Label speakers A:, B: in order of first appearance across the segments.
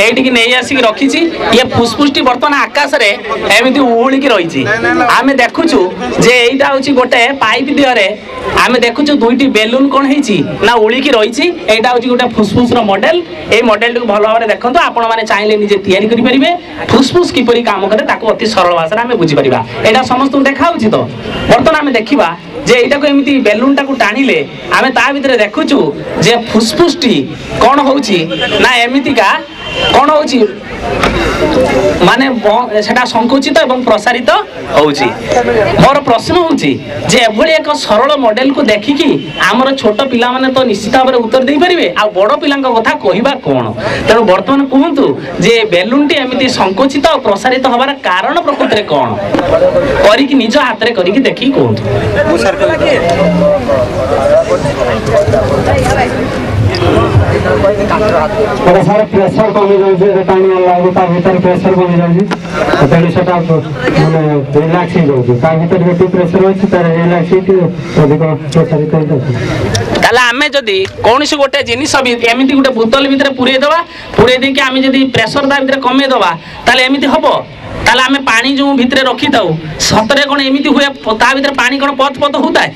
A: এইଠିକି ନେଇ ଆସିକି ରଖିଛି। ଇଏ ଫୁସଫୁସଟି ବର୍ତ୍ତମାନ ଆକାଶରେ ଏମିତି ଉହୁଳିକି ରହିଛି। ଆମେ ଦେଖୁଛୁ ଯେ ଏଇଟା ହେଉଛି ଗୋଟେ ପାଇପ୍ ଦିହରେ ଆମେ ଦେଖୁଛୁ ଦୁଇଟି ବେଲୁନ କ'ଣ ହେଇଛି ନା ଉଳିକି ରହିଛି। ଏଇଟା ହେଉଛି ଗୋଟେ ଫୁସଫୁସର ମଡେଲ। এই মডেলটিକୁ ଭଲ ଭାବରେ ଦେଖନ୍ତୁ। ଆପଣମାନେ ଚାହିଁଲେ ନିଜେ ତିଆରି କରିପାରିବେ। ଫୁସଫୁସ କିପରି କାମ କରେ ତାକୁ ଅତି ସରଳ ଭାଷାରେ ଆମେ ବୁଝିପାରିବା। ଏଇଟା ସମସ୍ତଙ୍କୁ ଦେଖାଯାଉଛି ତ। ବର୍ତ୍ତମାନ ଆମେ ଦେଖିବା ଯେ ଏଇଟାକୁ ଏମିତି ବେଲୁନଟାକୁ ଟାଣିଲେ ଆମେ ତା ଭିତରେ ଦେଖୁଛୁ ଯେ ଫୁସଫୁସଟି କ'ଣ ହେଉଛି ନା ଏମିତିକା କ'ଣ ହେଉଛି ମାନେ ସେଟା ସଂକୁଚିତ ଏବଂ ପ୍ରସାରିତ ହେଉଛି। ମୋର ପ୍ରଶ୍ନ ହେଉଛି ଯେ ଏଭଳି ଏକ ସରଳ ମଡେଲକୁ ଦେଖିକି ଆମର ଛୋଟ ପିଲାମାନେ ତ ନିଶ୍ଚିତ ଭାବରେ ଉତ୍ତର ଦେଇପାରିବେ। ଆଉ ବଡ଼ ପିଲାଙ୍କ କଥା କହିବା କ'ଣ? ତେଣୁ ବର୍ତ୍ତମାନ କୁହନ୍ତୁ ଯେ ବେଲୁନଟି ଏମିତି ସଂକୁଚିତ ଆଉ ପ୍ରସାରିତ ହେବାର କାରଣ ପ୍ରକୃତରେ କ'ଣ? କରିକି ନିଜ ହାତରେ କରିକି ଦେଖିକି କୁହନ୍ତୁ।
B: सारा प्रेसर कमी जाऊँ पानी आला भर प्रेसर कमी जाऊँ तेणु से रिलैक्स हो प्रेसर अच्छी तार रिलैक्स अधिक प्रसारित
A: ताले आमे जदि कौनसी गोटे जिनिस एमती गोटे बोतल भितर पुरे दवा पुरे देके आमे जदि प्रेसर ता भितर कमे दवा ताले एमती हबो। ताले आमे पानी जो भितर रखी थाउ सतरे कोन एमती हुए ता भितर पानी कोन पथ पथ होता है।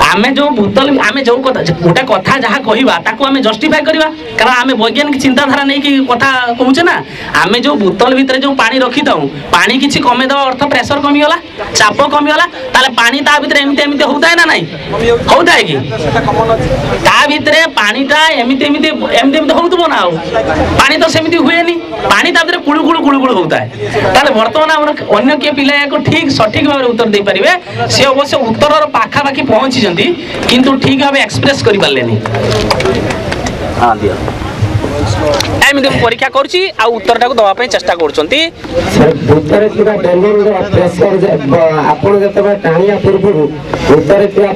A: आमे जो बोतल आमे जो गोटे कथा जहाँ कहवा ताकू आमे जस्टिफाई करवा कारण आमे वैज्ञानिक चिंताधारा नहीं कि कथा कहूचे ना। आमे जो बोतल भितर जो पानी रखी थाउ पानी किछि कमे दवा अर्थ प्रेसर कमी गला चाप कमी गला ताले पानी ता भितर एमती एमती होता है ना नहीं होता है कि ता भितर पानीटा एमती एमती एमती एमती होतबो ना पानी तो सेमती हुएनी पानी ता भितर कुळु कुळु कुळु कुळु होता है। ताले वर्तमान हमर अन्य के पिला को ठीक सठिक भाव उत्तर दे परिबे से अवश्य उत्तर पाखा पाखी पहुंची जंती किंतु ठीक भाव एक्सप्रेस करि पारलेनी। हां दिया एमती परीक्षा करूची आ उत्तरटा को दवा पे चेष्टा करछंती।
B: उत्तर किबा बेलून प्रेशर आपण जतबा टाणिया पूर्व उत्तर किबा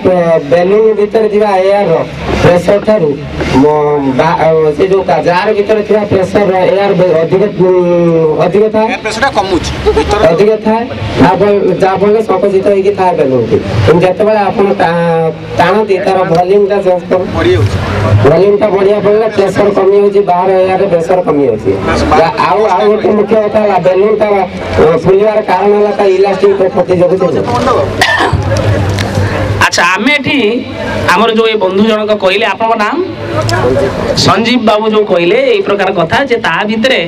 B: बेलून भीतर किबा एयर प्रेशर थारु से जो जार भीतर किबा प्रेशर एयर अधिक अधिक था प्रेशरटा कमुच अधिक था जाफल संकुचित होई कि था बेलून तुम जतबा आपण टाणती तार वॉल्यूम ता चेंज कर वॉल्यूम ता बढ़िया पड़ला प्रेशर कमी हो बाहर एयर प्रेशर कमी होची आउ आउ गोटे मुख्य कथा है बेलून ता फुलिवार कारण है इलास्टिक क्षति जगह।
A: अच्छा आमे एठी हमर जो ये बंधु जनक कहले आपन नाम संजीव बाबू जो कहले ए प्रकार कथा जे ता भितरे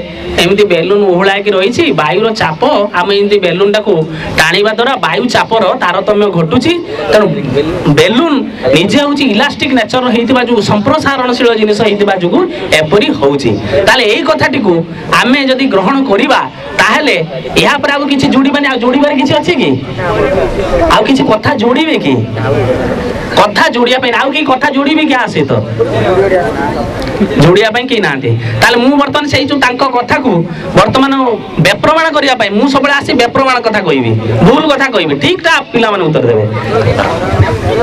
A: एमती बेलून उहुळा की रहिछि वायुर चाप आमे एमती बेलून टाको टाणीबा द्वारा वायु चापर तारतम्य घटुछि। तेणु बेलून निजे होछि इलास्टिक नेचर हेतिबा जो संप्रसारणशील जिनिस हेतिबा जुगु एपरि होछि। ताले एई कथाटी को आमे जदि ग्रहण करिबा ताहेले या पर आगु किछि जोड़ीबानी आ जोड़ीबार किछि अछि कि आ किछि कथा जोड़ीबे कि कथा जोड़िया पे आउ कि कथा जोड़ीबे कि आसे तो जोड़िया पे कि नांते ताले मु वर्तमान सेई जो तांको कथा को वर्तमान बेप्रमाण करिया पे मु सबले आसी बेप्रमाण कथा कहिबी भूल कथा कहिबी ठीक ता पिला माने उत्तर देबे।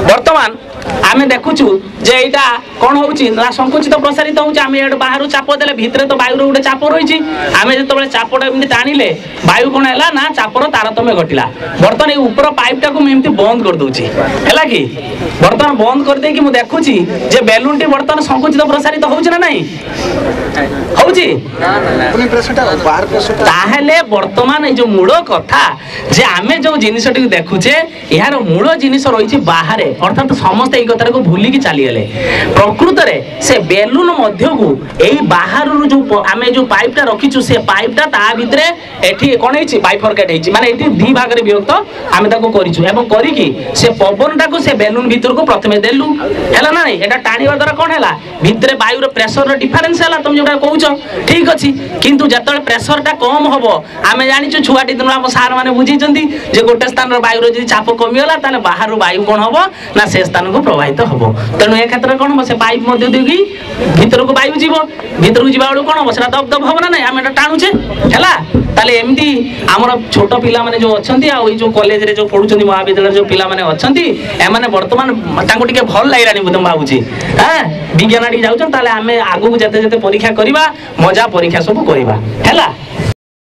A: वर्तमान आमे देखुछु जे एटा कोन होउची ना संकुचित प्रसारित होउची आमे एड बाहरु चाप देले भितरे तो वायु रो गुटे चाप रहिची आमे जतबेले चापटा एमति टाणीले वायु कोन हैला ना चापर तारतम्य घटिला। वर्तमान ए ऊपर पाइपटा को एमति बंद कर दोची हैला कि वर्तमान बंद कर दे कि मु देखुची जे बेलून टी वर्तमान संकुचित प्रसारित होउची ना नहीं होउची पुनी प्रेशरटा बाहर प्रेशर ताहेले वर्तमान ए जो मूल कथा जे आमे जो जिनिसटी देखुचे यार मूल जिनिस रहिची बाहरे अर्थात समस्त ए कथा को भूली की चली गले प्रकृत रे से बेलून मध्य को एई बाहर जो आमे जो पाइपटा रखिछु से पाइपटा ता भितरे एठी कोन हेछि बाइफरकेट हेछि माने एठी दी भाग रे विभक्त आमे ताको करिछु एवं करिकी से पवनटा को से बेलून भीतर को प्रथमे देलु हैला ना नहीं एटा टाणीवा द्वारा कोन हैला भितरे वायु रो प्रेशर रो डिफरेंस हैला तुम जोटा कहउछो ठीक अछि किंतु जतले प्रेशरटा कम होबो आमे जानिछु छुआटी दिन हम सार माने बुझिचंती जे गोटे स्थान रो वायु रो जे चाप कमी होला ताले बाहर रो वायु कोन होबो ना से स्थान को प्रभावित होबो। तेणु ए क्षेत्र कोन से पाइप मध्य देगी भीतर को वायु जीव भीतर को जीवा कोन होबो सेटा दब दब होबो ना नहीं आमे एटा टाणुछे हैला ताले एमती हमर छोट पिला माने जो अछंती आ जो कॉलेज रे जो पढुछंती महाविद्यालय जो पिला माने अछंती ए माने वर्तमान तांको टिके भल लागिरानी बुदम भाबुची हां विज्ञान आडी जाउछन ताले आमे आगु जते जते परीक्षा करिबा मजा परीक्षा सब करिबा हैला।